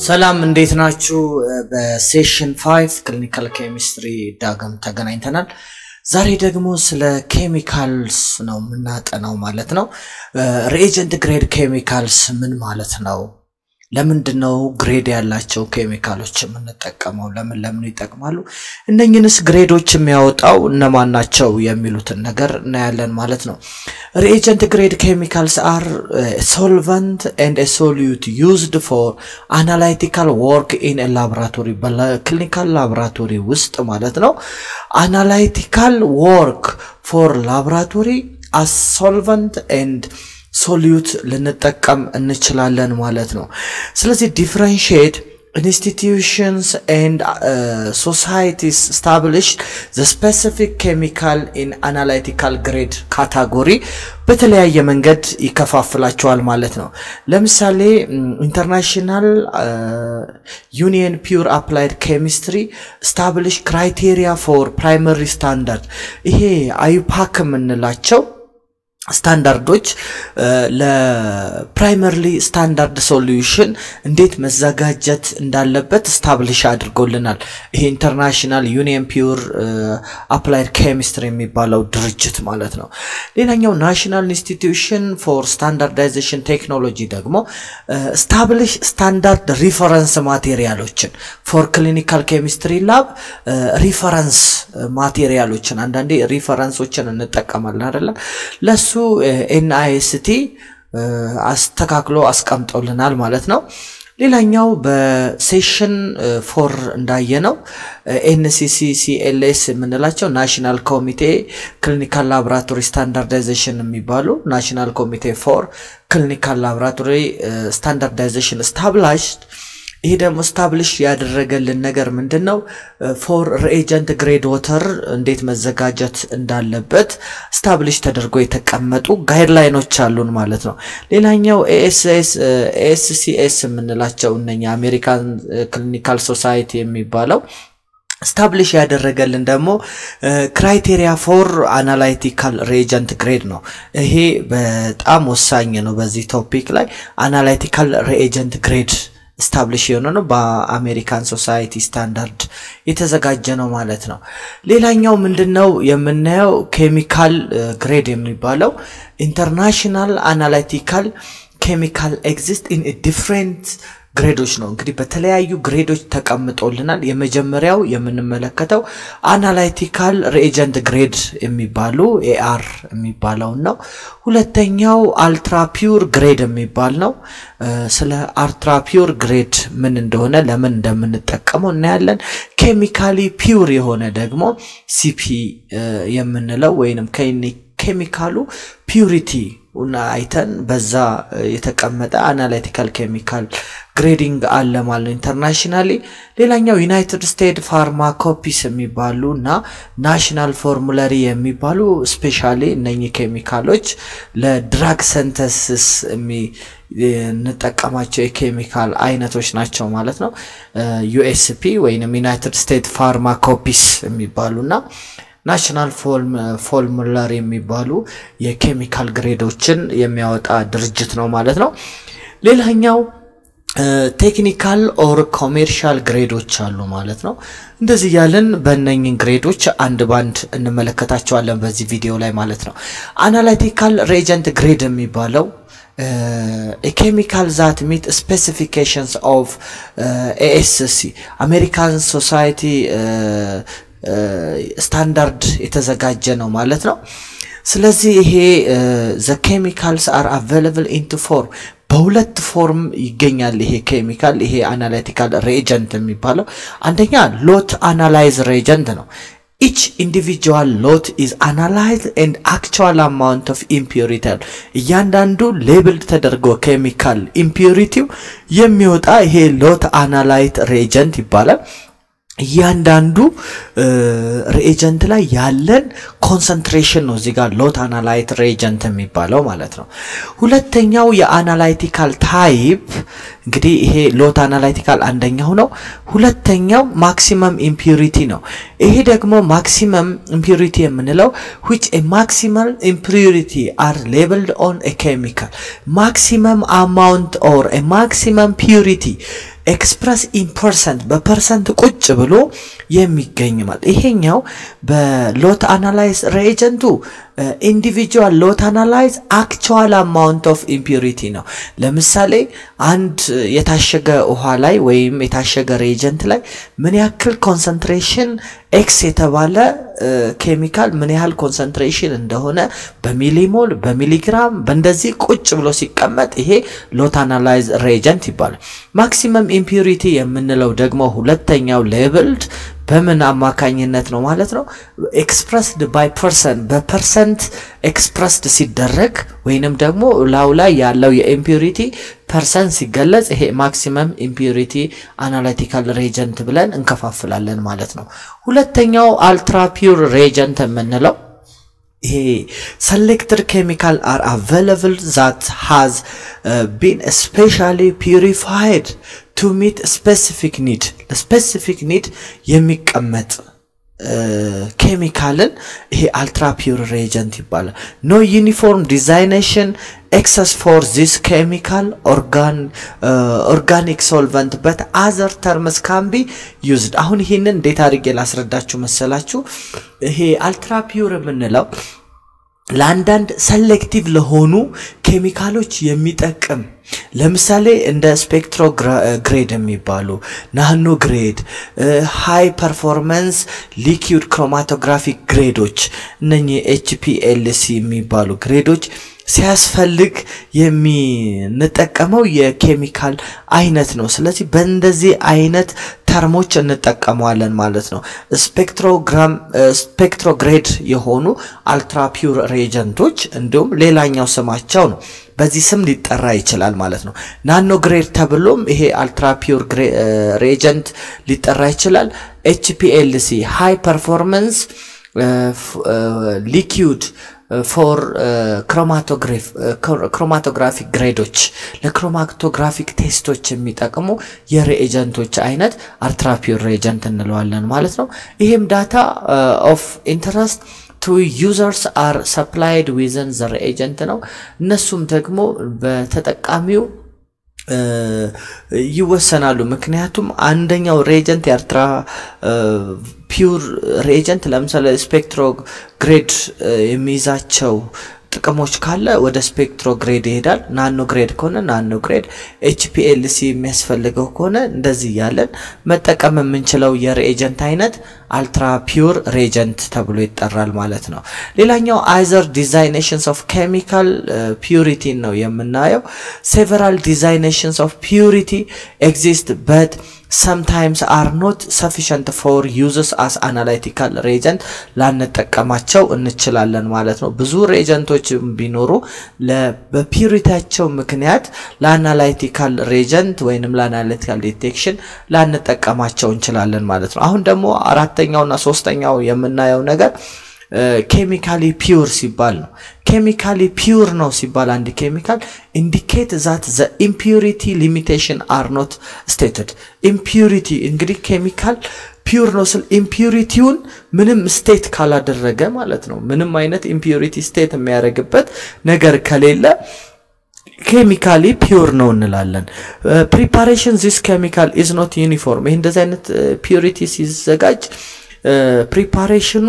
ሰላም እንዴት ናችሁ በሴሽን 5 ክሊኒካል ኬሚስትሪ ዳግም ተገናኝተናል ዛሬ ደግሞ ስለ ኬሚካልስ ነው ምናጠናው ማለት ነው ሪኤጀንት ግሬድ ኬሚካልስ ምን ማለት ነው ለምንድነው ግሬድ ያላቸው ኬሚካሎች የምንጠቀመው ለምን ይጠቅማሉ እነኚህንስ ግሬዶች የሚያወጣው እነማን ናቸው የሚሉትን ነገር እናያለን ማለት ነው reagent grade chemicals are a solvent and a solute used for analytical work in a laboratory clinical laboratory ውስጥ ማለት ነው analytical work for laboratory as solvent and solute ልንጠቀም እንችላለን ማለት ነው ስለዚህ differentiate institutions and societies establish the specific chemical in analytical grade category በተለያየ መንገድ ይከፋፍላቸዋል ማለት ነው ለምሳሌ international union pure applied chemistry establish criteria for primary standard ይሄ IUPAC የምንላቸው ስታንዳርዶች ለፕራይመሪሊ ስታንዳርድ ሶሉሽን እንዴት መዘጋጀት እንዳለበት ስታብሊሽ አድርጎልናል ይሄ ኢንተርናሽናል ዩኒየን ፒውር አፕላይድ ኬሚስትሪ የሚባለው ድርጅት ማለት ነው ሌላኛው ናሽናል ኢንስቲትዩሽን ፎር ስታንዳርዳይዜሽን ቴክኖሎጂ ደግሞ ስታብሊሽ ስታንዳርድ ሪፈረንስ ማቴሪያሎችን ፎር ክሊኒካል ኬሚስትሪ ላብ ሪፈረንስ ማቴሪያሎችን አንዳንዴ ሪፈረንሶችን እንጠቀማለን አይደል ለሱ NIST አስተካክሎ አስቀምጦልናል ማለት ነው ሌላኛው በሴሽን 4 እንዳየነው NCCCLS ምንላቸው ናሽናል ኮሚቴ ክሊኒካል ላቦራቶሪ ስታንዳርዳይዜሽን የሚባሉ ናሽናል ኮሚቴ ፎር ክሊኒካል ላቦራቶሪ ስታንዳርዳይዜሽን established ይሄ ደግሞ ስታብሊሽ ያደረገልን ነገር ምንድነው ፎር reagent grade water እንዴት መዘጋጀት እንዳለበት ስታብሊሽ ተደርጎ የተቀመጡ ጋይድላይኖች አሉን ማለት ነው ሌላኛው ASCS ምንላቸው እነኛ አሜሪካን ክሊኒካል ሶሳይቲ የሚባለው establish ያደረገልን ደግሞ criteria for analytical reagent grade ነው ይሄ በጣም ወሳኝ ነው በዚህ ቶፒክ ላይ analytical reagent grade establish የሆነው በአሜሪካን ሶሳይቲ ስታንዳርድ የተዘጋጀ ነው ማለት ነው ሌላኛው ምንድነው የምናየው ኬሚካል ግሬድ የሚባለው ኢንተርናሽናል አናሊቲካል ኬሚካል ኤግዚስት ኢን አ ዲፈረንት ግሬዶች ነው እንግዲህ በተለያዩ ግሬዶች ተቀምጦልናል የመጀመሪያው የምንመለከተው አናሊቲካል ሪኤጀንት ግሬድ የሚባሉ AR የሚባለው ነው ሁለተኛው አልትራ ፒውር ግሬድ የሚባል ነው ስለ አልትራ ፒውር ግሬድ ምን እንደሆነ ለምን እንደምንጠቀመው እናያለን ኬሚካሊ ፒውር የሆነ ደግሞ CP የምንለው ወይንም ኬሚካሉ ፒዩሪቲ እና አይተን በዛ የተቀመጠ አናሊቲካል ኬሚካል ግሬዲንግ አለ ማለት ኢንተርናሽናሊ ሌላኛው ዩናይትድ ስቴትስ ፋርማኮፒስ የሚባሉና ናሽናል ፎርሙላሪ የሚባሉ ስፔሻሊ እነኚህ ኬሚካሎች ለድራግ ሲንተሲስ እንጠቀማቸው የኬሚካል አይነቶች ናቸው ማለት ነው USP ወይንም ዩናይትድ ስቴትስ ፋርማኮፒስ የሚባሉና ናሽናል ፎርሙላሪ የሚባሉ የኬሚካል ግሬዶችን የሚያወጣ ድርጅት ነው ማለት ነው ሌላኛው ቴክኒካል ኦር ኮመርሻል ግሬዶች አሉ ማለት ነው እንደዚህ ያለን በእነኚህ ግሬዶች አንድ ባንድ እንመለከታቸዋለን በዚህ ቪዲዮ ላይ ማለት ነው አናሊቲካል ሪኤጀንት ግሬድ የሚባለው a chemical that meet specifications of ASC American Society ስታንዳርድ የተዘጋጀ ነው ማለት ነው ስለዚህ ይሄ the chemicals are available into four በሁለት ፎርም ይገኛል ይሄ ኬሚካል ይሄ አናሊቲካል ሪኤጀንት የሚባለው አንደኛ ሎት አናላይዝ ሪኤጀንት ነው each individual lot is analyzed and actual amount of impurity እያንዳንዱ ሌብል ተደርጎ ኬሚካል ኢምፒዩሪቲው የሚወጣ ይሄ ሎት አናላይዝ ሪኤጀንት ይባላል እያንዳንዱ ሪኤጀንት ላይ ያለን ኮንሰንትሬሽን ነው እዚህ ጋር ሎት አናላይዝ ሪኤጀንት የሚባለው ማለት ነው ሁለተኛው የአናላይቲካል ታይፕ እንግዲህ ይሄ ሎት አናላይቲካል አንደኛው ነው ሁለተኛው ማክሲመም ኢምፒዩሪቲ ነው ይሄ ደግሞ ማክሲመም ኢምፒዩሪቲ የምንለው which a maximum impurity are labeled on a chemical maximum amount or a maximum purity ኤክስፕረስ ኢን ፐርሰንት በፐርሰንት ቁጭ ብሎ የሚገኝ ማለት ይሄኛው በሎት አናላይዝ ሪኤጀንቱ ኢንዲቪጁዋል ሎት አናላይዝ አክቹዋል አማውንት ኦፍ ኢምፒዩሪቲ ነው ለምሳሌ አንድ የታሸገ ውሃ ላይ ወይም የታሸገ ሪኤጀንት ላይ ምን ያክል ኮንሰንትሬሽን ኤክስ የተባለ ኬሚካል ምን ያህል ኮንሰንትሬሽን እንደሆነ በሚሊሞል በሚሊግራም በእንደዚህ ቁጭ ብሎ ሲቀመጥ ይሄ ሎት አናላይዝ ሪኤጀንት ይባላል ማክሲመም ኢምፒዩሪቲ የምንለው ደግሞ ሁለተኛው ሌቭልድ በምን አማካኝነት ነው ማለት ነው ኤክስፕረስድ ባይ ፐርሰንት በፐርሰንት ኤክስፕረስድ ሲደረግ ወይንም ደግሞ ላው ላይ ያለው የኢምፒዩሪቲ ፐርሰንት ሲገለጽ ይሄ ማክሲመም ኢምፒዩሪቲ አናሊቲካል ሪኤጀንት ብለን እንከፋፍላለን ማለት ነው ሁለተኛው አልትራ ፒውር ሪኤጀንት የምንለው ይሄ selected chemical are available that has been especially purified to meet specific need የሚቀመጥ ኬሚካልን ይሄ አልትራ ፒውር ሪኤጀንት ይባላል no uniform designation excess for this chemical organic solvent but other terms can be used አሁን ይሄንን እንዴት አድርጌ ላስረዳችሁ መሰላችሁ ይሄ አልትራ ፒውር የምንለው ላንዳንድ ሴሌክቲቭ ለሆኑ ኬሚካሎች የሚጠቅም ለምሳሌ እንደ ስፔክትሮ ግሬድ የሚባሉ ናኖ ግሬድ ሃይ ፐርፎርማንስ ሊኩዊድ ክሮማቶግራፊክ ግሬዶች እነኚህ HPLC የሚባሉ ግሬዶች ሲያስፈልግ የሚንጠቀመው የኬሚካል አይነት ነው ስለዚህ በእንደዚህ አይነት ተርሞች እንጠቀመዋለን ማለት ነው ስፔክትሮግሬድ የሆኑ አልትራ ፒውር ሪኤጀንቶች እንዲሁም ሌላኛው ስማቸው ነው በዚህ ስም ሊጠራ ይችላል ማለት ነው ናኖ ግሬድ ተብሎም ይሄ አልትራ ፒውር ሪኤጀንት ሊጠራ ይችላል HPLC ሃይ ፐርፎርማንስ ሊኩዊድ for chromatographic ግሬዶች ለክሮማቶግራፊክ ቴስቶች የሚጠቅሙ የሪኤጀንቶች አይነት አልትራ ፒውር ሪኤጀንት እንለዋለን ማለት ነው ይሄም ዳታ of interest to users are supplied within the reagent ነው እነሱም ደግሞ በተጠቃሚው ይወሰናሉ ምክንያቱም አንደኛው ሪኤጀንት የአልትራ ፒውር ሪኤጀንት ለምሳሌ ስፔክትሮ ግሬድ የሚይዛቸው ጥቅሞች ካለ ወደ ስፔክትሮ ግሬድ ይሄዳል ናኖ ግሬድ ከሆነ ናኖ ግሬድ HPLC የሚያስፈልገው ከሆነ እንደዚህ ያለን መጠቀም የምንችለው የሪኤጀንት አይነት አልትራ ፒውር ሪኤጀንት ተብሎ ይጠራል ማለት ነው ሌላኛው either designations of chemical purity ነው የምናየው several designations of purity exist but sometimes are not sufficient for uses as analytical reagent ላንጠቀማቸው እንችላለን ማለት ነው ብዙ ሪኤጀንቶች ቢኖሩ በፒውሪቲያቸው ምክንያት ለአናላይቲካል ሪኤጀንት ወይንም ለአናሊቲካል ዲቴክሽን ላንጠቀማቸው እንችላለን ማለት ነው አሁን ደግሞ አራተኛውና ሶስተኛው የምናየው ነገር chemically pure ሲባል ነው chemically pure ነው ሲባል አንድ ኬሚካል indicate that the impurity limitation are not stated impurity እንግዲህ ኬሚካል ፒውር ነው ስል ኢምፒዩሪቲውን ምንም ስቴት ካላደረገ ማለት ነው ምንም አይነት ኢምፒዩሪቲ ስቴት የሚያደርግበት ነገር ከሌለ chemically pure ነው እንላለን preparation this chemical is not uniform ይሄ እንደዚህ አይነት purity ሲዘጋጅ ፕሪፓሬሽኑ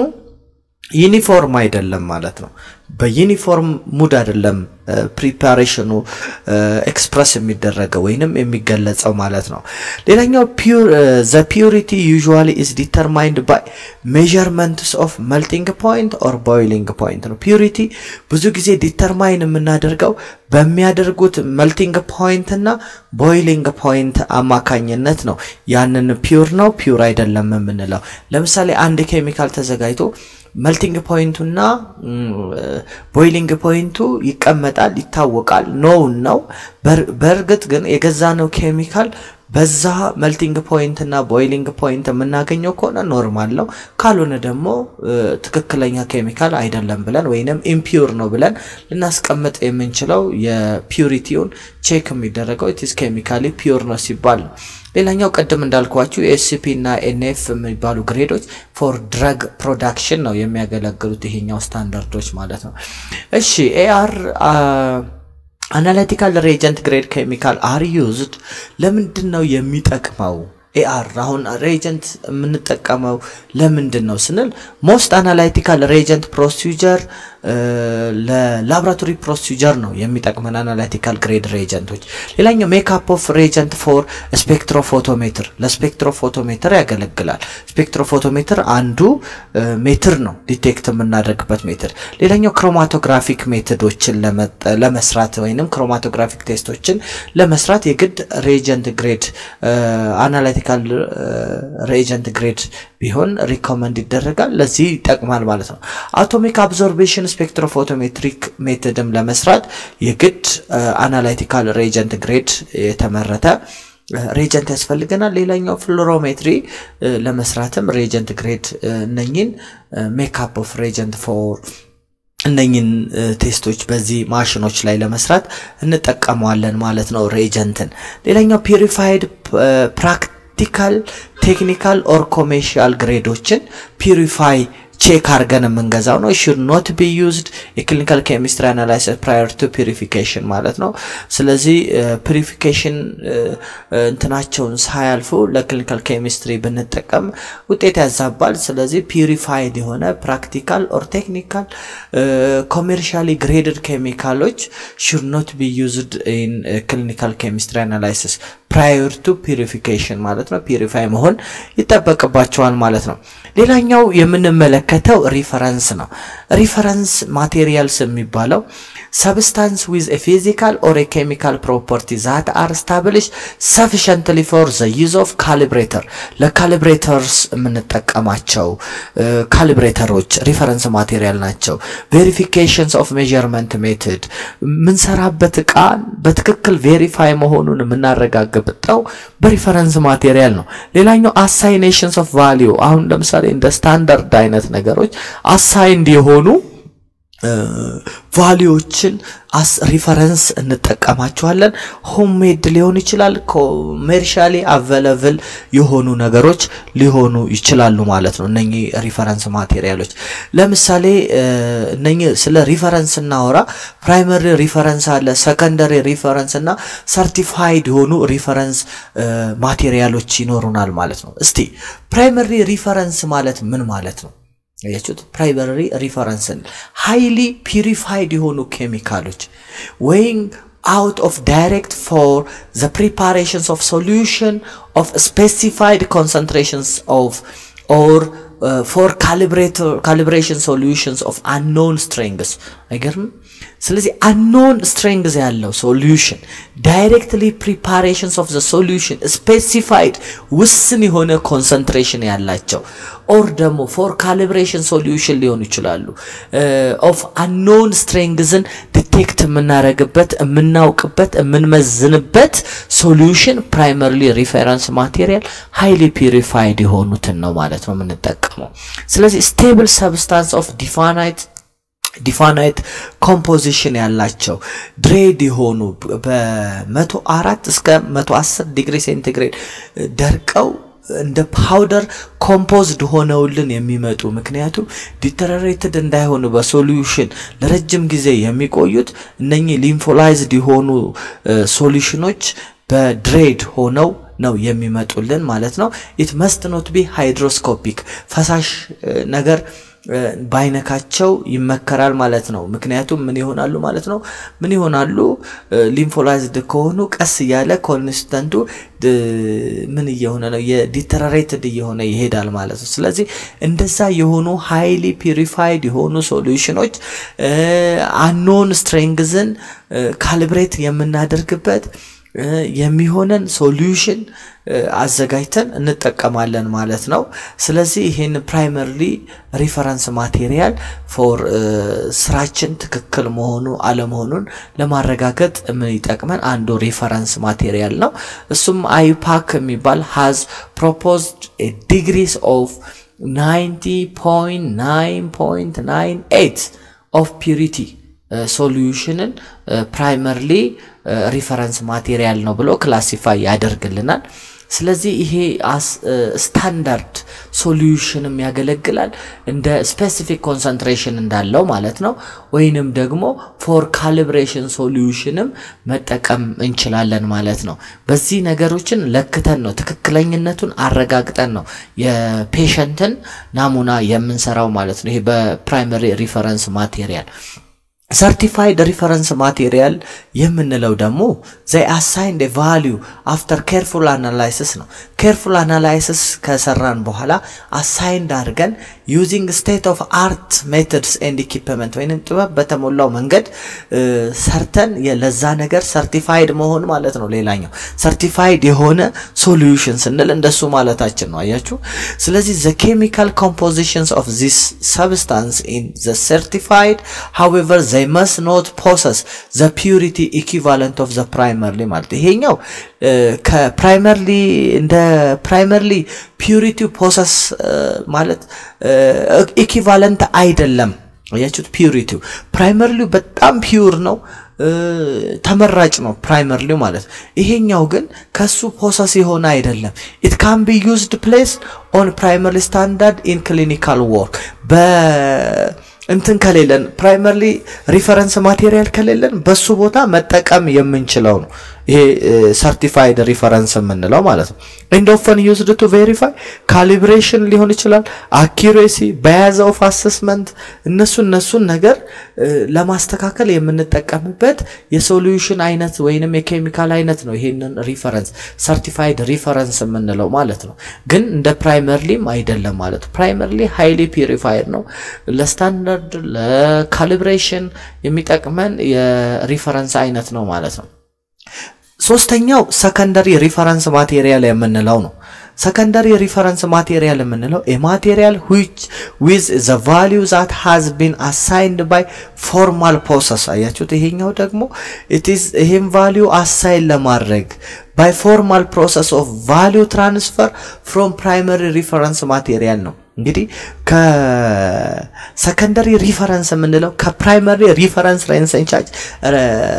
ዩኒፎርም አይደለም ማለት ነው በዩኒፎርም ሙድ አይደለም ፕሪፓሬሽኑ ኤክስፕረስ የሚደረገው ወይንም የሚገለጸው ማለት ነው ሌላኛው the purity usually is determined by measurements of melting point or boiling point ነው purity ብዙ ጊዜ ዲተርማይን የምናደርገው በሚያደርጉት melting point እና boiling point አማካኝነት ነው ያንን ፒውር ነው ፒውር አይደለም የምንለው ለምሳሌ አንድ ኬሚካል ተዘጋጅቶ melting point እና boiling point ይቀመጣል ይታወቃል ነው በርግጥ ግን የገዛነው ኬሚካል በዛ melting point እና boiling point የምናገኘው ከሆነ ኖርማል ነው ካልሆነ ደግሞ ትክክለኛ ኬሚካል አይደለም ብለን ወይንም ኢምፒውር ነው ብለን ልናስቀምጥ የምንችለው የፒውሪቲውን ቼክ የሚደረገው it is chemically pure ነው ሲባል ሌላኛው ቀደም እንዳልኳችሁ SCP እና NF የሚባሉ ግሬዶች for drug production ነው የሚያገለግሉት ይሄኛው ስታንዳርዶች ማለት ነው እሺ analytical reagent grade chemical are used ለምንድነው የሚጠቅመው AR አሁን reagent የምንጠቀመው ለምንድነው ስንል most analytical reagent procedure ለላብራቶሪ ፕሮሲጀር ነው የሚጠቅመን analytical grade reagentዎች ሌላኛው makeup of reagent for spectrophotometer ለስፔክትሮፎቶሜትር ያገለግላል ስፔክትሮፎቶሜትር አንዱ ሜትር ነው ዲቴክት የምናደርግበት ሜትር ሌላኛው ክሮማቶግራፊክ ሜቶዶችን ለመስራት ወይንም ክሮማቶግራፊክ ቴስቶችን ለመስራት የግድ reagent grade analytical reagent grade ቢሆን ሪኮመንድ ይደረጋል ለዚህ ይጠቅማል ማለት ነው atomic absorption spectrophotometric methodም ለመስራት የግድ analytical reagent grade የተመረጠ reagent ያስፈልገናል ሌላኛው fluorometry ለመስራትም reagent grade እነኚህን makeup of reagent for እነኚህን ቴስቶች በዚህ ማሽኖች ላይ ለመስራት እንጠቀመዋለን ማለት ነው reagentን ሌላኛው purified practical technical or commercial gradeዎችን purify check አርገን መንገዛው ነው should not be used a clinical chemistry analysis prior to purification ማለት ነው ስለዚህ purification እንትናቸውን ሳያልፉ ለክሊኒካል ኬሚስትሪ ብንጠቀም ውጤት ያዛባል ስለዚህ purified የሆነ practical or technical commercially graded chemicals should not be used in clinical chemistry analysis prior to purification ማለት ነው purify መሆን ይተበቀባቸዋል ማለት ነው ሌላኛው የምንመለከተው ሪፈረንስ ነው ሪፈረንስ ማቴሪያልስ የሚባለው substance with a physical or a chemical property that are established sufficiently for the use of calibrator ለካሊብሬተርስ የምንጠቀማቸው ካሊብሬተሮች ሪፈረንስ ማቴሪያል ናቸው verifications of measurement method ምንሰራበት ዕቃ በትክክል ቬሪፋይ መሆኑን የምናረጋግጠው በሪፈረንስ ማቴሪያል ነው ሌላኛው assignations of value አሁን ለምሳሌ እንደ ስታንዳርድ አይነት ነገሮች አሳይንድ የሆኑ ቫልዩዎችን as reference እንጠቀማቸዋለን ሆምሜድ ሊሆን ይችላል ኮመርሻሊ አቬለብል የሆኑ ነገሮች ሊሆኑ ይችላሉ ማለት ነው እነኚህ ሪፈረንስ ማቴሪያሎች ለምሳሌ እነኚህ ስለ ሪፈረንስ እናወራ ፕራይመሪ ሪፈረንስ አለ ሰከንደሪ ሪፈረንስ እና ሰርቲፋይድ የሆኑ ሪፈረንስ ማቴሪያሎች ይኖሩናል ማለት ነው እስቲ ፕራይመሪ ሪፈረንስ ማለት ምን ማለት ነው ያችሁት primary reference highly purified የሆኑ ኬሚካሎች weighing out of direct for the preparations of solution of specified concentrations of or for calibration solutions of unknown strengths አይገርም ስለዚህ unknown strengths ያለው solution directly preparations of the solution specified ውስን የሆነ concentration ያላቸው or ደግሞ for calibration solution ሊሆኑ ይችላሉ of unknown strengths detect የምናረግበት የምናውቅበት የምንመዝንበት solution primarily reference material highly purified የሆኑትን ነው ማለት ነው የምንጠቀመው ስለዚህ stable substance of definite composition ያላቸው ድሬድ የሆኑ በ104 እስከ 110 ዲግሪ ሴንቲግሬድ ደርቀው እንደ ፓውደር ኮምፖዝድ ሆነውልን የሚመጡ ምክንያቱም ዲተረሬትድ እንዳይሆኑ በሶሉሽን ለረጅም ጊዜ የሚቆዩት እነኚህ ሊምፎላይዝድ የሆኑ ሶሉሽኖች በድሬድ ሆነው ነው የሚመጡልን ማለት ነው it must not be hydroscopic ፈሳሽ ነገር ባይነካቸው ይመከራል ማለት ነው ምክንያቱም ምን ይሆናሉ ማለት ነው ምን ይሆናሉ ሊምፎላይዝድ ከሆኑ ቀስ ያለ ኮንስታንቱ ምን ይሆነ ነው የዲተረሬትድ የሆነ ይሄዳል ማለት ነው ስለዚህ እንደዛ የሆኑ highly purified የሆኑ ሶሉሽኖች unknown strengths ካሊብሬት የምናደርግበት የሚሆነን ሶሉሽን አዘጋጅተን እንጠቀማለን ማለት ነው ስለዚህ ይሄን ፕራይመሪሊ ሪፈረንስ ማቴሪያል ፎር ስራችን ትክክል መሆኑ አለመሆኑን ለማረጋገጥ ምን ይጠቅመን አንዱ ሪፈረንስ ማቴሪያል ነው እሱም አይፓክ የሚባል has proposed a degrees of 90.9.98 of purity solution primarily reference material ነው ብሎ ክላሲፋይ ያደርግልናል ስለዚህ ይሄ ስታንዳርድ ሶሉሽንም ያገለግላል እንደ ስፔሲፊክ ኮንሰንትሬሽን እንዳለው ማለት ነው ወይንም ደግሞ ፎር ካሊብሬሽን ሶሉሽንም መጠቀም እንችላለን ማለት ነው በዚህ ነገሮችን ለክተን ነው ትክክለኛነቱን አረጋግጠን ነው የፔሸንትን ናሙና የምንሰራው ማለት ነው ይሄ በፕራይመሪ ሪፈረንስ ማቴሪያል Certified reference material የምንለው ደግሞ they assigned a value after careful analysis ነው careful analysis ከሰራን በኋላ assigned አድርገን using state of art methods and equipment ወይንም ጥበብ በተሞላው መንገድ ሰርተን ለዛ ነገር certified መሆን ማለት ነው ሌላኛው certified የሆነ solution ስንል እንደሱ ማለታችን ነው አያችሁ ስለዚህ the chemical compositions of this substance in the certified however they must not possess the purity equivalent of the primarily ማለት ይሄኛው ከፕራይመርሊ እንደ ፕራይመርሊ purity possess ማለት equivalent አይደለም ያቺው purity primarily በጣም pure ነው ተመራጭ ነው primarily ማለት ይሄኛው ግን ከሱ possess የሆነ አይደለም it can be used placed on primary standard in clinical work እንትን ከሌለን primarily reference material ከሌለን በሱ ቦታ መጠቀም የምንችለው ነው ይሄ certified reference የምንለው ማለት ነው and often used to verify calibration ሊሆን ይችላል accuracy bias of assessment እነሱን ነገር ለማስተካከል የምንጠቀምበት የሶሉሽን አይነት ወይንም የኬሚካል አይነት ነው ይሄንን reference certified reference የምንለው ማለት ነው ግን እንደ primarily አይደለም ማለት primarily highly purified ነው ለስታንዳርድ ለካሊብሬሽን የሚጠቅመን የሪፈረንስ አይነት ነው ማለት ነው ሶስተኛው secondary reference material የምንለው ነው secondary reference material የምንለው a material which with the value that has been assigned by formal process አያችሁት ይሄኛው ደግሞ it is ይሄን value assign ለማድረግ by formal process of value transfer from primary reference material ነው እንግዲህ ከሰከንደሪ ሪፈረንስ የምንለው ከፕራይመሪ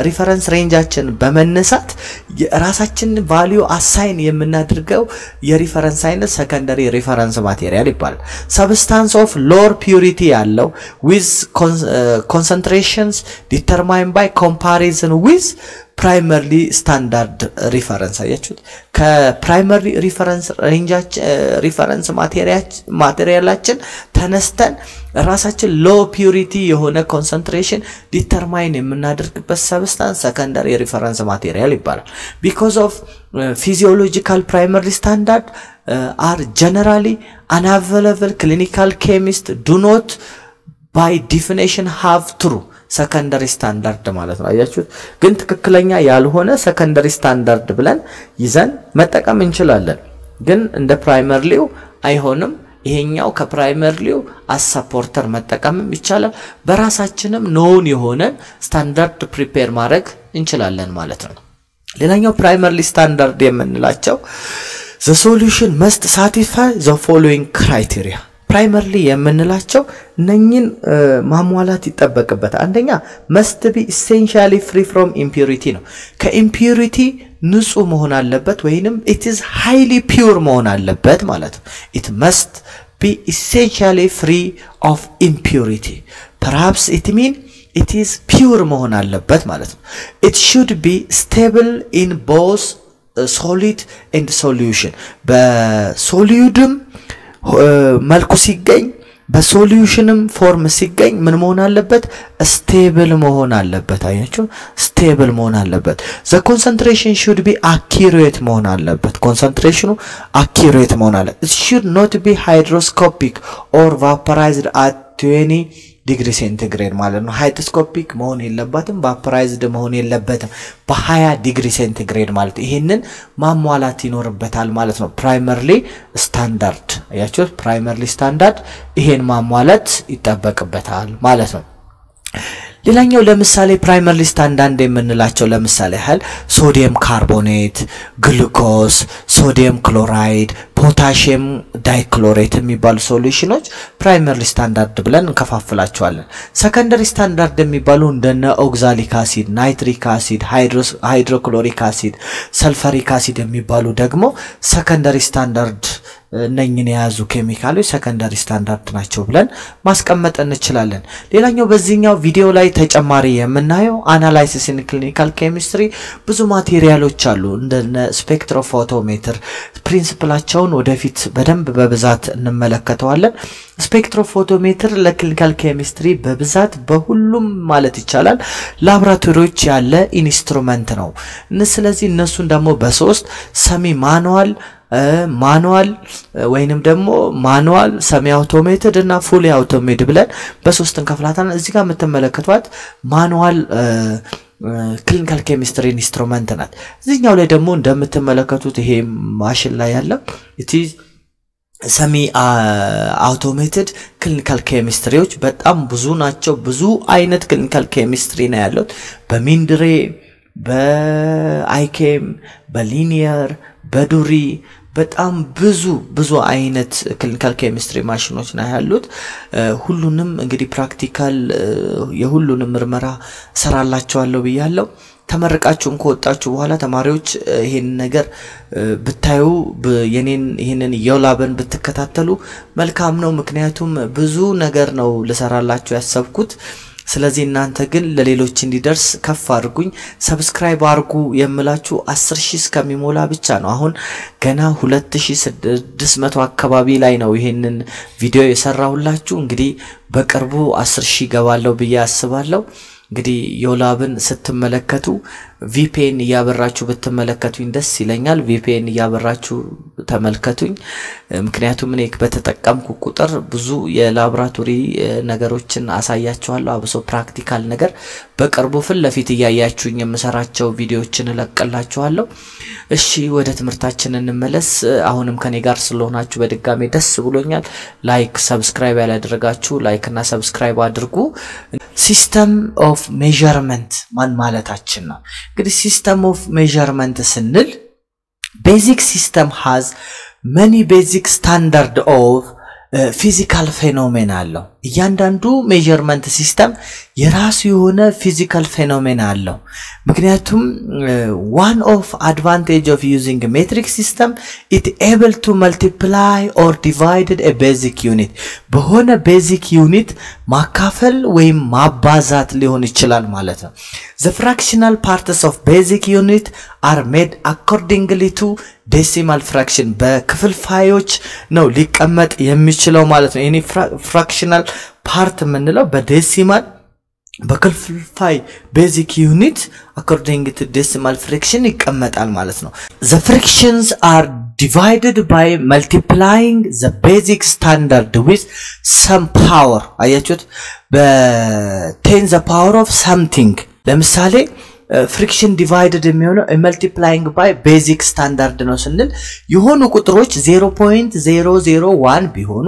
ሪፈረንስ ሬንጃችን በመነሳት ራሳችን ቫልዩ አሳይን የምናደርገው የሪፈረንስ አይነት ሰከንደሪ ሪፈረንስ ማቴሪያል ይባላል substance of lower purity ያለው with concentrations determined by comparison with primarily standard reference አያችሁት ከፕራይመሪ ሪፈረንስ ሬንጃችን ሪፈረንስ ማቴሪያላችን ተነስተን ራሳችን low purity የሆነ concentration determine የምናደርግበት substance secondary reference material ይባላል because of physiological primary standard are generally unavailable clinical chemists do not by definition have true secondary standard ማለት ነው አያችሁት ግን ትክክለኛ ያልሆነ secondary standard ብለን ይዘን መጠቀም እንችላለን ግን እንደ ፕራይመሪው አይሆንም ይሄኛው ከፕራይመሪው አስ ሰፖርተር መጠቀም ይቻላል በራሳችንም ኖን የሆነ ስታንዳርድ ፕሪፔር ማድረግ እንችላለን ማለት ነው ሌላኛው ፕራይመሪ ስታንዳርድ የምንላቸው the solution must satisfy the following criteria primarily የምንላቸው ነኝን ማሟላት ይጠበቅበት አንደኛ must be essentially free from impurity ነው ከኢምፒዩሪቲ ንጹህ መሆን አለበት ወይንም it is highly pure መሆን አለበት ማለት ነው it must be essentially free of impurity perhaps it mean it is pure መሆን አለበት ማለት ነው it should be stable in both solid and solution በሶሊዩድም መልኩ ሲገኝ በሶሉሽንም ፎርም ሲገኝ ምን መሆን አለበት ስቴብል መሆን አለበት አያችሁ ስቴብል መሆን አለበት the concentration should be accurate መሆን አለበት ኮንሰንትሬሽኑ accurate መሆን አለበት it should not be hygroscopic or vaporized at 20 degree centigrade ማለት ነው ሃይድሮስኮፒክ መሆን የለበትም vaporized መሆን የለበትም በ20 degree centigrade ማለት ይሄንን ማሟላት ይኖርበታል ማለት ነው primarily standard አያችሁ primarily standard ይሄን ማሟላት ይጠበቅበታል ማለት ነው ሌላኛው ለምሳሌ ፕራይመሪ ስታንዳርድ የምንላቸው ለምሳሌ ያህል ሶዲየም ካርቦኔት፣ ግሉኮስ፣ ሶዲየም ክሎራይድ፣ ፖታሺየም ዳይክሎሬት የሚባሉ ሶሉሽኖች ፕራይመሪ ስታንዳርድ ብለን እንከፋፍላቸዋለን። ሰከንደሪ ስታንዳርድ የሚባሉ እንደነ ኦክዛሊክ አሲድ፣ ናይትሪክ አሲድ፣ ሃይድሮክሎሪክ አሲድ፣ ሰልፈሪክ አሲድ የሚባሉ ደግሞ ሰከንደሪ ስታንዳርድ እነኝን የያዙ ኬሚካሎች ሰከንደሪ ስታንዳርድ ናቸው ብለን ማስቀመጥ እንችላለን። ሌላኛው በዚህኛው ቪዲዮ ላይ ተጨማሪ የምናየው አናላይሲስ ኢን ክሊኒካል ኬሚስትሪ ብዙ ማቴሪያሎች አሉ እንደነ ስፔክትሮፎቶሜትር ፕሪንሲፕላቸውን ወደፊት በደንብ በብዛት እንመለከተዋለን። ስፔክትሮፎቶሜትር ለክሊኒካል ኬሚስትሪ በብዛት በሁሉም ማለት ይቻላል ላብራቶሪዎች ያለ ኢንስትሩመንት ነው። ስለዚህ እነሱን ደግሞ በሶስት ሰሚ ማኑዋል ወይንም ደግሞ ማኑዋል ሰሚ አውቶሜትድ እና ፉሊ አውቶሜትድ ብለን በሶስት እንከፍላታለን። እዚህ ጋር የምትመለከቷት ማኑዋል ክሊኒካል ኬሚስትሪ ኢንስትሩመንት ናት። እዚህኛው ላይ ደግሞ እንደምትመለከቱት ይሄ ማሽን ላይ ያለው እቲ ሰሚ አውቶሜትድ ክሊኒካል ኬሚስትሪዎች በጣም ብዙ ናቸው። ብዙ አይነት ክሊኒካል ኬሚስትሪ ነው ያለው በሚንድሬ በአይኬም በሊኒየር በዱሪ በጣም ብዙ አይነት ክሊኒካል ኬሚስትሪ ማሽኖች ነው ያሉት። ሁሉንም እንግዲህ ፕራክቲካል የሁሉንም ምርመራ ሰራላችኋለሁ ብያለሁ። ተመረቃችሁም ከወጣችሁ በኋላ ተማሪዎች ይሄን ነገር ብታዩ ይሄንን የላብን ብትከታተሉ መልካም ነው። ምክንያቱም ብዙ ነገር ነው ልሰራላችሁ ያሰብኩት። ስለዚህ እናንተ ግን ለሌሎች እንዲደርስ ከፍ አድርጉኝ፣ ሰብስክራይብ አድርጉ የምላችሁ 10000 እስከሚሞላ ብቻ ነው። አሁን ገና 2600 አካባቢ ላይ ነው ይሄንን ቪዲዮ የሰራሁላችሁ። እንግዲህ በቅርቡ 10000 ገባለሁ ብዬ አስባለሁ። እንግዲህ የላብን ስትመለከቱ ቪፒኤን ያበራችሁ ብትመለከቱኝ ደስ ይለኛል። ቪፒኤን ያበራችሁ ተመልከቱኝ። ምክንያቱም እኔ በተጠቀምኩ ቁጥር ብዙ የላብራቶሪ ነገሮችን አሳያችኋለሁ። አብሶ ፕራክቲካል ነገር በቅርቡ ፍለፊት ያያችሁኝ የምሰራቸው ቪዲዮዎችን ለቀላችኋለሁ። እሺ ወደ ትምህርታችን እንመለስ። አሁንም ከኔ ጋር ስለሆናችሁ በድጋሚ ደስ ብሎኛል። ላይክ ሰብስክራይብ ያላደረጋችሁ ላይክ እና ሰብስክራይብ አድርጉ። ሲስተም ኦፍ ሜዠርመንት ማለታችን ነው። እንግዲህ ሲስተም ኦፍ ሜዠርመንት ስንል ቤዚክ ሲስተም has many basic standard of physical phenomena አለው። እያንዳንዱ ሜዠርመንት ሲስተም የራሱ የሆነ ፊዚካል ፌኖሜና አለው። ምክንያቱም one of advantage of using a metric system it able to multiply or divided a basic unit በሆነ ቤዚክ ዩኒት ማካፈል ወይም ማባዛት ሊሆን ይችላል ማለት ነው። The fractional parts of basic unit are made accordingly to decimal fraction በክፍልፋዮች ነው ሊቀመጥ የሚችለው ማለት ነው። እኔ fractional part ምንለው በዴሲማል በክፍልፋይ ቤዚክ ዩኒት according to decimal fraction ይቀመጣል ማለት ነው። The fractions are divided by multiplying the basic standard with some power አያችሁት በ10 the power of something ለምሳሌ friction divided የሚሆነው multiplying by basic standard ነው ስንል የሆኑ ቁጥሮች 0.001 ቢሆኑ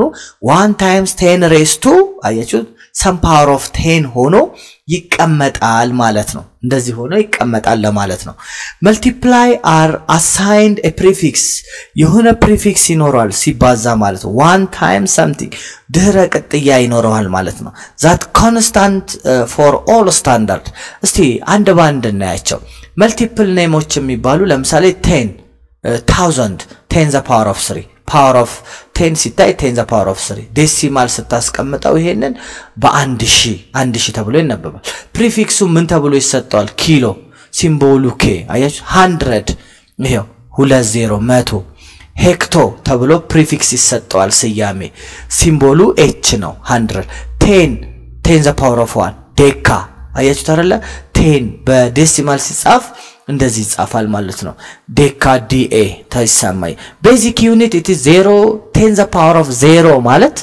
1 times 10 raised to አያችሁት some power of 10 ሆኖ ይቀመጣል ማለት ነው። እንደዚህ ሆኖ ይቀመጣል ለማለት ነው። multiply are assigned a prefix የሆነ prefix ይኖራል ሲባዛ ማለት ነው። 1 times something ድህረ ቅጥያ ይኖራል ማለት ነው። that constant for all standard እስቲ አንድ ባንድ እናያቸው። multiple nameዎች የሚባሉ ለምሳሌ 10,000 10 the power of 3 power of 10 ሲታይ 10 the power of 3 ዴሲማል ስታስቀምጠው ይሄንን በ1000 ተብሎ ይነበባል። ፕሪፊክሱ ምን ተብሎ ይሰጣል? ኪሎ ሲምቦሉ ኬ አያችሁ 100 ይሄው 20 100 ሄክቶ ተብሎ ፕሪፊክስ ይሰጣል ስያሜ ሲምቦሉ ኤች ነው 100 10 the power of 1 ዴካ አያችሁ አይደለ 10 በዴሲማል ሲጻፍ እንደዚህ ይጻፋል ማለት ነው። ዴካ ዲኤ ታይሰማይ ቤዚክ ዩኒት it is 0 10 the power of 0 ማለት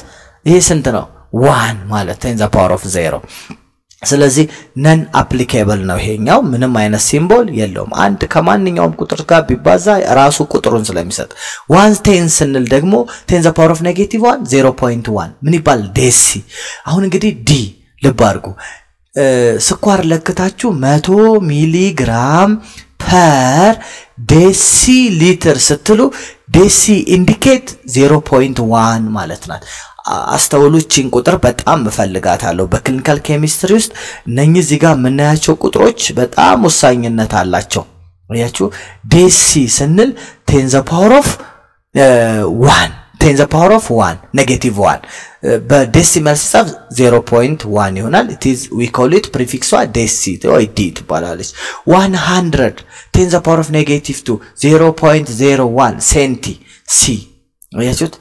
ይሄ ስንት ነው? 1 ማለት 10 the power of 0 ስለዚህ ነን አፕሊኬብል ነው። ይሄኛው ምንም አይነት ሲምቦል የለውም። አንድ ከማንኛውም ቁጥር ጋር ቢባዛ ራሱ ቁጥሩን ስለሚሰጥ 1 10 ስንል ደግሞ 10 the power of -1 0.1 ምን ይባል? ዴሲ። አሁን እንግዲህ ዲ ልብ አድርጉ ስኳር ለክታችሁ 100 ሚሊ ግራም per deciliter ስትሉ ዴሲ ኢንዲኬት 0.1 ማለት ናት አስተውሉችን ቁጥር በጣም መፈልጋታለሁ በክሊኒካል ኬሚስትሪ ውስጥ እነኚህ እዚህ ጋር የምናያቸው ቁጥሮች በጣም ወሳኝነት አላቸው ያችሁ ዴሲ ስንል 10 the power of 1 10 the power of 1 negative 1 በዴሲማል ሲጻፍ 0.1 ይሆናል it is we call it prefix deci ወይ d ትባላለች 100 10 the power of negative 2 0.01 centi c ያችሁት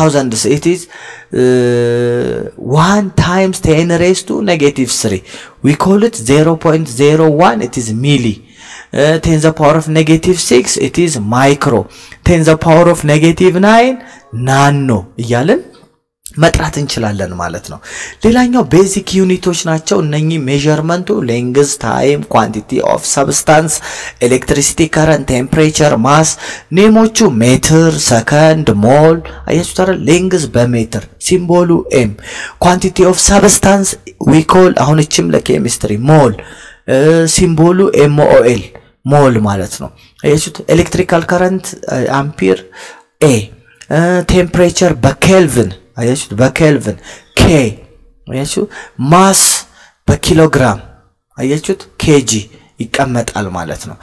1000 it is 1 times 10 raised to negative 3 we call it 0.01 it is milli 10 the power of negative 6 it is micro 10 the power of negative 9 nano እያለን መጥራት እንችላለን ማለት ነው ሌላኛው ቤዚክ ዩኒቶች ናቸው እነኚህ ሜዠርመንቱ length time quantity of substance electricity current temperature mass ኔሞቹ ሜትር ሰከንድ ሞል አያችሁታል length በሜትር ሲምቦሉ m quantity of substance we call አሁን እቺም ለኬሚስትሪ ሞል ሲምቦሉ mol ሞል ማለት ነው አያችሁት ኤሌክትሪካል ከረንት አምፒር a ቴምፕሬቸር በኬልቪን አያችሁት በኬልቪን k አያችሁ ማስ በኪሎግራም አያችሁት kg ይቀመጣል ማለት ነው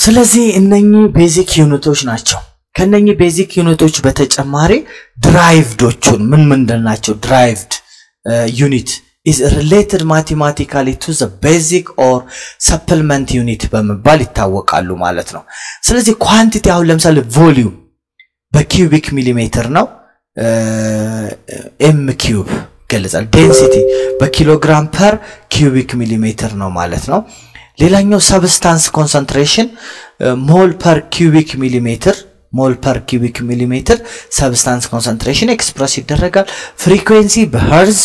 ስለዚህ እነኚህ ቤዚክ ዩኒቶች ናቸው ከነኚህ ቤዚክ ዩኒቶች በተጨማሪ ድራይቭዶቹን ምን ምንድናቸው ድራይቭድ ዩኒት is related mathematically to the basic or supplement unit በመባል ይታወቃሉ ማለት ነው ስለዚህ ኳንቲቲ አሁን ለምሳሌ ቮሊዩም በኪዩቢክ ሚሊሜትር ነው m cube ገለጻል ዴንሲቲ በኪሎግራም ፐር ኪዩቢክ ሚሊሜትር ነው ማለት ነው ሌላኛው ሰብስታንስ ኮንሰንትሬሽን ሞል ፐር ኪዩቢክ ሚሊሜትር ሰብስታንስ ኮንሰንትሬሽን ኤክስፕረስ ይደረጋል ፍሪኩዌንሲ በሄርዝ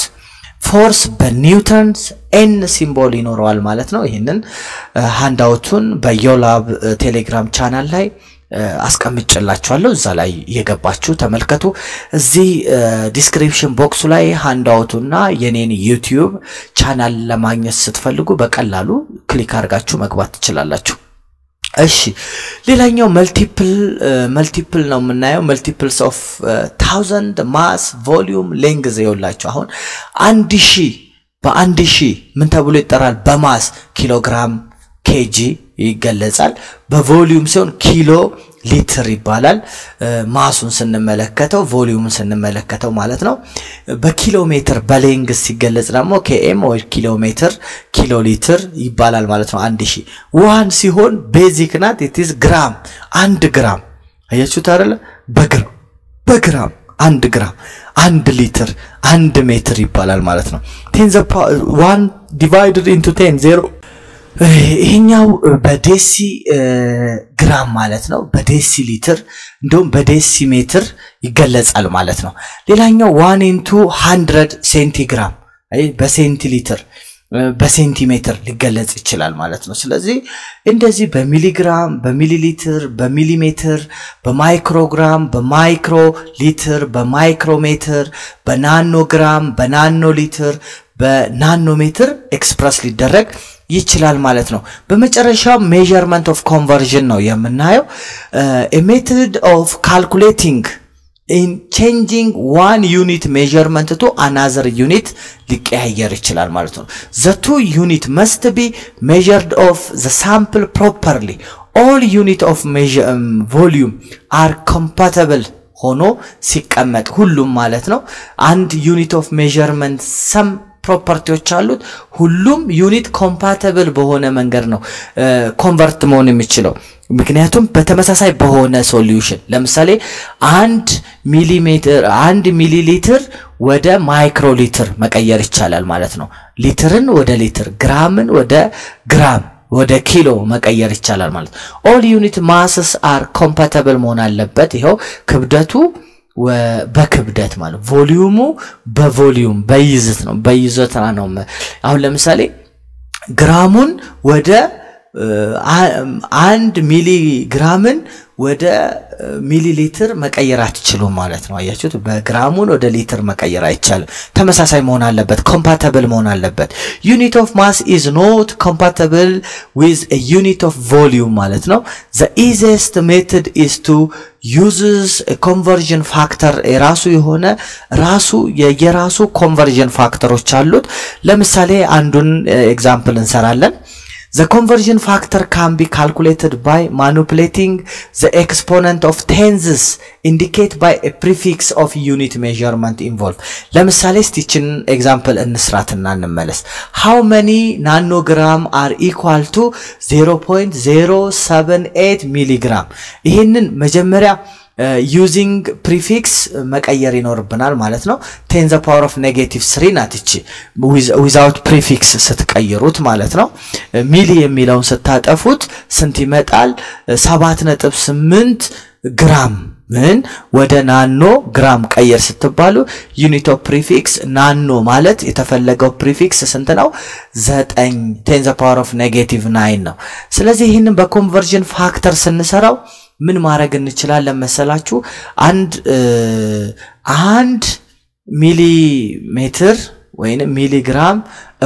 ፎርስ በኒውተንስ n ሲምቦል ይኖረዋል ማለት ነው ይሄንን ሃንዳውቱን በዮላብ ቴሌግራም ቻናል ላይ አስቀምጬላችኋለሁ እዛ ላይ የገባችሁ ተመልከቱ እዚህ ዲስክሪፕሽን ቦክሱ ላይ ሃንዳውቱና የኔን ዩቲዩብ ቻናል ለማግኘት ስትፈልጉ በቀላሉ ክሊክ አድርጋችሁ መግባት ትችላላችሁ እሺ ሌላኛው መልቲፕል ነው የምናየው multiples of 1000 mass volume length ይውላችሁ አሁን 1000 በ1000 ምን ተብሎ ይጠራል በማስ ኪሎግራም kg ይገለጻል በቮሊዩም ሲሆን ኪሎ ሊትር ይባላል ማሱን ስንመለከተው ቮሊዩምን ስንመለከተው ማለት ነው በኪሎ ሜትር በሌንግስ ሲገለጽ ደግሞ km ወይ ኪሎ ሜትር ኪሎ ሊትር ይባላል ማለት ነው 1000 1 ሲሆን ቤዚክ ናት it is ግራም 1 ግራም አያችሁት አይደል በግራም 1 ግራም 1 ሊትር 1 ሜትር ይባላል ማለት ነው 10 the 1 divided into 10 0 ይሄኛው በዴሲ ግራም ማለት ነው በዴሲ ሊትር እንደውም በዴሲ ሜትር ይገለጻል ማለት ነው ሌላኛው 1 into 100 ሴንቲግራም በሴንቲሊትር በሴንቲሜትር ሊገለጽ ይችላል ማለት ነው ስለዚህ እንደዚህ በሚሊግራም በሚሊሊትር በሚሊሜትር በማይክሮግራም በማይክሮ ሊትር በማይክሮሜትር በናኖግራም በናኖ ሊትር በናኖሜትር ኤክስፕረስ ሊደረግ ይችላል ማለት ነው በመጨረሻው measurement of conversion ነው የምናየው a method of calculating in changing one unit measurement to another unit ሊቀያየር ይችላል ማለት ነው the two unit must be measured of the sample properly all unit of volume are compatible ሆኖ ሲቀመጥ ሁሉም ማለት ነው አንድ unit of measurement some ፕሮፐርቲዎች አሉት ሁሉም ዩኒት ኮምፓቲብል በሆነ መንገድ ነው ኮንቨርት መሆን የሚችለው ምክንያቱም በተመሳሳይ በሆነ ሶሉሽን ለምሳሌ 1 ሚሊ ሊትር ወደ ማይክሮ ሊትር መቀየር ይቻላል ማለት ነው ሊትርን ወደ ሊትር ግራምን ወደ ግራም ወደ ኪሎ መቀየር ይቻላል ማለት all unit masses are compatible መሆን አለበት ይሄው ክብደቱ በክብደት ማለት ቮሊዩሙ በቮሊዩም በይዘት ነው አሁን ለምሳሌ ግራሙን ወደ 1 ሚሊ ግራምን ወደ ሚሊ ሊትር መቀየር አትችሉም ማለት ነው አያችሁት በግራሙን ወደ ሊትር መቀየር አይቻልም ተመሳሳይ መሆን አለበት compatible መሆን አለበት unit of mass is not compatible with a unit of volume ማለት ነው the easiest method is to uses a conversion factor የራሱ የሆነ የራሱ conversion ፋክተሮች አሉት ለምሳሌ አንዱን ኤግዛምፕል እንሰራለን The conversion factor can be calculated by manipulating the exponent of tenths indicate by a prefix of unit measurement involved. ለምሳሌ ስቲችን ኤግዛምፕል እንስራትና እንመለስ. How many nanogram are equal to 0.078 milligram? ይሄንን መጀመሪያ using prefix መቀየር ይኖርብናል ማለት ነው 10 the power of -3 ናትቺ without prefix ስትቀይሩት ማለት ነው ሚሊ የሚለውን ስታጠፉት ስንት ይመጣል 7.8 ግራም ምን ወደ ናኖ ግራም ቀየር ስትባሉ ዩኒት ኦፍ ፕሪፊክስ ናኖ ማለት የተፈለገው ፕሪፊክስ ስንት ነው 9 10 the power of -9 ነው ስለዚህ ይሄንን በኮንቨርዥን ፋክተር ስንሰራው ምን ማድረግ እንችላለን መሰላችሁ አንድ ሚሊ ሜትር ወይንም ሚሊ ግራም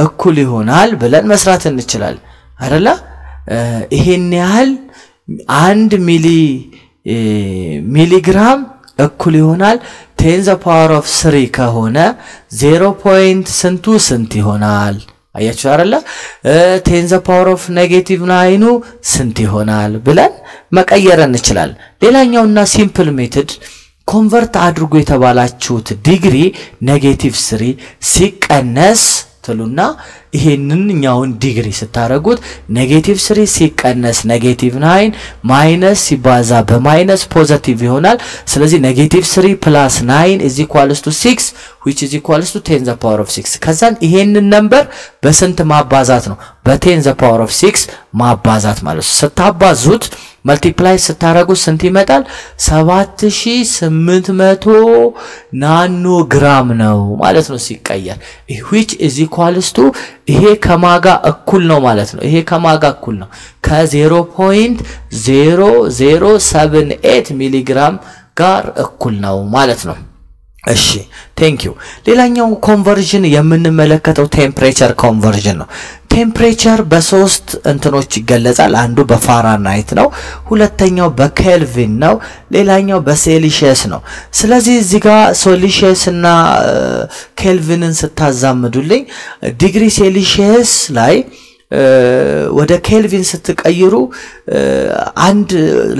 እኩል ይሆናል ብለን መስራት እንችላለን አይደለ ይሄን ያህል 1 ሚሊ ግራም እኩል ይሆናል 10 the power of 3 ከሆነ 0. ስንት ይሆናል አያችሁ አይደለ 10 the power of -9 ስንት ይሆናል ብለን መቀየር እንችላለን ሌላኛውና ሲምፕል ሜተድ ኮንቨርት አድርጎ የተባላችሁት ዲግሪ -3 ሲቀነስ ትሉና ይሄንንኛውን ዲግሪ ስታረጉት -3 ሲቀነስ -9 ማይነስ ሲባዛ በማይነስ ፖዚቲቭ ይሆናል ስለዚህ -3 + 9 is equals to 6 which is equals to 10 the power of 6 ከዛን ይሄንን ነምበር በስንት ማባዛት ነው በ10 the power of 6 ማባዛት ማለት ነው ስታባዙት multiply ስታረጉት ስንት ይመጣል 7800 ናኖግራም ነው ማለት ነው ሲቀየር which is equals to ይሄ ከማጋ እኩል ነው ማለት ነው ይሄ ከማጋ እኩል ነው ከ0.0078 ሚሊ ግራም ጋር እኩል ነው ማለት ነው እሺ thank you ሌላኛው ኮንቨርዥን የምንመለከተው ቴምፕሬቸር ኮንቨርዥን ነው ቴምፕሬቸር በሶስት እንትኖች ይገለጻል አንዱ በፋራናይት ነው ሁለተኛው በኬልቪን ነው ሌላኛው በሴልሺየስ ነው ስለዚህ እዚህ ጋር ሴልሺየስ እና ኬልቪንን ስታዛምዱልኝ ዲግሪ ሴልሺየስ ላይ ወደ ኬልቪን ስትቀይሩ አንድ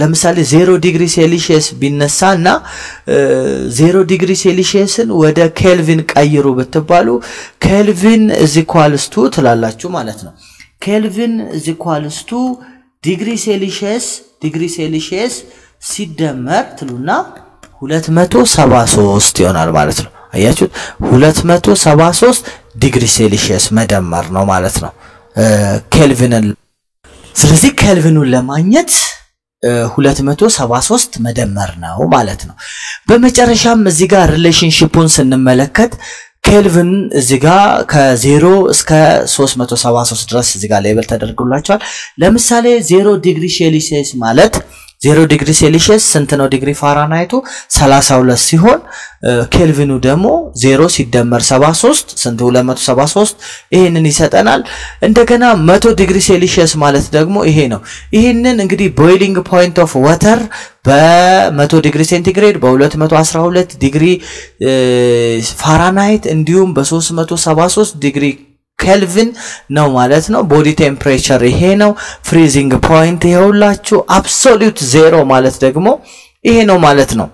ለምሳሌ 0 ዲግሪ ሴልሺየስ ቢነሳና 0 ዲግሪ ሴልሺየስን ወደ ኬልቪን ቀይሩ ብትባሉ ኬልቪን is equals to ትላላችሁ ማለት ነው ኬልቪን is equals to ዲግሪ ሴልሺየስ ሲደመር ትሉና 273 ይሆናል ማለት ነው አያችሁት 273 ዲግሪ ሴልሺየስ መደመር ነው ማለት ነው ኬልቪንን ስለዚህ ኬልቪኑን ለማግኘት 273 መደመር ነው ማለት ነው በመጨረሻም እዚህ ጋር ሪሌሽንሺፑን ስንመለከት ኬልቪን እዚህ ጋር ከ0 እስከ 373 ድረስ እዚህ ጋር ሌብል ተደርጎላቸዋል ለምሳሌ 0 ዲግሪ ሴልሺየስ ማለት 0 ዲግሪ ሴልሺየስ ስንት ነው ዲግሪ ፋራናይቱ 32 ሲሆን ኬልቪኑ ደግሞ 0 ሲደመር 73 ስንት 273 ይሄንን ይሰጠናል እንደገና 100 ዲግሪ ሴልሺየስ ማለት ደግሞ ይሄ ነው ይሄንን እንግዲህ ቦይሊንግ ፖይንት ኦፍ ዋተር በ100 ዲግሪ ሴንቲግሬድ በ212 ዲግሪ ፋራናይት እንዲሁም በ373 ዲግሪ ኬልቪን ነው ማለት ነው ቦዲ ቴምፕሬቸር ይሄ ነው ፍሪዚንግ ፖይንት ይኸውላችሁ አብሶሉት 0 ማለት ደግሞ ይሄ ነው ማለት ነው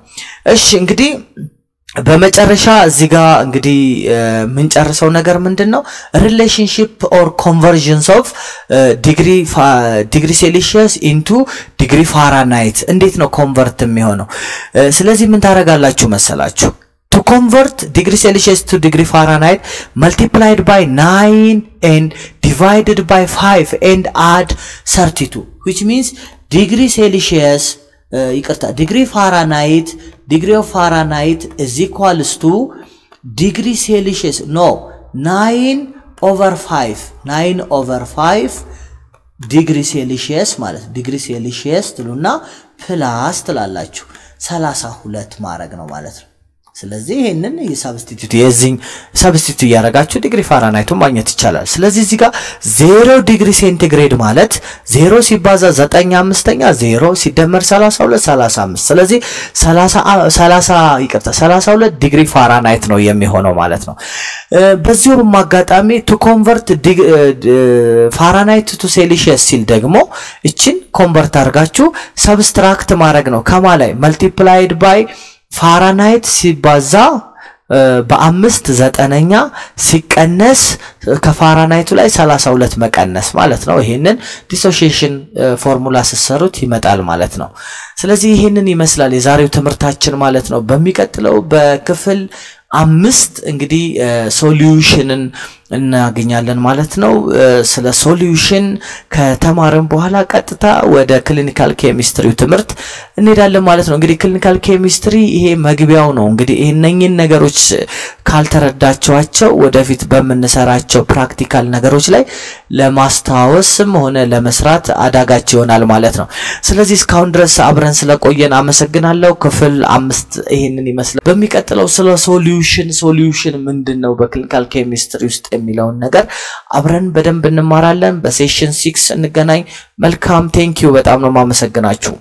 እሺ እንግዲህ በመጨረሻ እዚህ ጋር እንግዲህ ምን ጨርሰው ነገር ምንድነው ሪሌሽንሺፕ ኦር ኮንቨርዥንስ ኦፍ ዲግሪ ሴልሺየስ ኢንቱ ዲግሪ ፋራናይት እንዴት ነው ኮንቨርት የሚሆነው ስለዚህ ምን ታረጋላችሁ መሰላችሁ To convert degree Celsius to degree Fahrenheit, multiplied by 9 and divided by 5 and add 32, which means degree Celsius, degree of Fahrenheit is equals to degree Celsius, no, 9 over 5 ዲግሪ ሴልሺየስ ማለት ዲግሪ ሴልሺየስ ትሉና ፕላስ ትላላችሁ 32 ማድረግ ነው ማለት ነው ስለዚህ ይሄንን የሳብስቲቲዩት የዚህን ሳብስቲቲዩት ያረጋችሁ ዲግሪ ፋራናይቱን ማግኘት ይቻላል ስለዚህ እዚህ ጋር 0 ዲግሪ ሴንቲግሬድ ማለት 0 ሲባዛ 9 5ኛ 0 ሲደመር 32 35 ስለዚህ 32 ዲግሪ ፋራናይት ነው የሚሆነው ማለት ነው በዚሁ ማጋጣሚ to convert ፋራናይት to ሴልሺየስ ሲል ደግሞ እቺን ኮንቨርት አርጋችሁ ሰብስትራክት ማድረግ ነው ከማላይ multiplied by ፋራናይት ሲባዛ በ5 9ኛ ሲቀነስ ከፋራናይቱ ላይ 32 መቀነስ ማለት ነው ይሄንን ዲሶሺዬሽን ፎርሙላ ሲሰሩት ይመጣል ማለት ነው ስለዚህ ይሄንን ይመስላል የዛሬው ትምርታችን ማለት ነው በሚቀጥለው በክፍል 5 እንግዲህ ሶሉሽንን እናገኛለን ማለት ነው ስለ ሶሉሽን ከተማረን በኋላ ቀጥታ ወደ ክሊኒካል ኬሚስትሪ ትምርት እንሄዳለን ማለት ነው እንግዲህ ክሊኒካል ኬሚስትሪ ይሄ መግቢያው ነው እንግዲህ እነኚህን ነገሮች ካልተረዳቻቸው ወደፊት በመነሰራቸው ፕራክቲካል ነገሮች ላይ ለማስተዋወስም ሆነ ለመስራት አዳጋች ይሆናል ማለት ነው ስለዚህ እስካሁን ድረስ አብረን ስለቆየን አመሰግናለሁ ክፍል 5 ይሄንን ይመስላል በሚቀጥለው ስለ ሶሉሽን ምንድነው በክሊኒካል ኬሚስትሪ ውስጥ የሚለውን ነገር አብረን በደንብ እንማራለን በሴሽን 6 እንገናኝ መልካም ቴንክ ዩ በጣም ነው ማመሰግናችሁ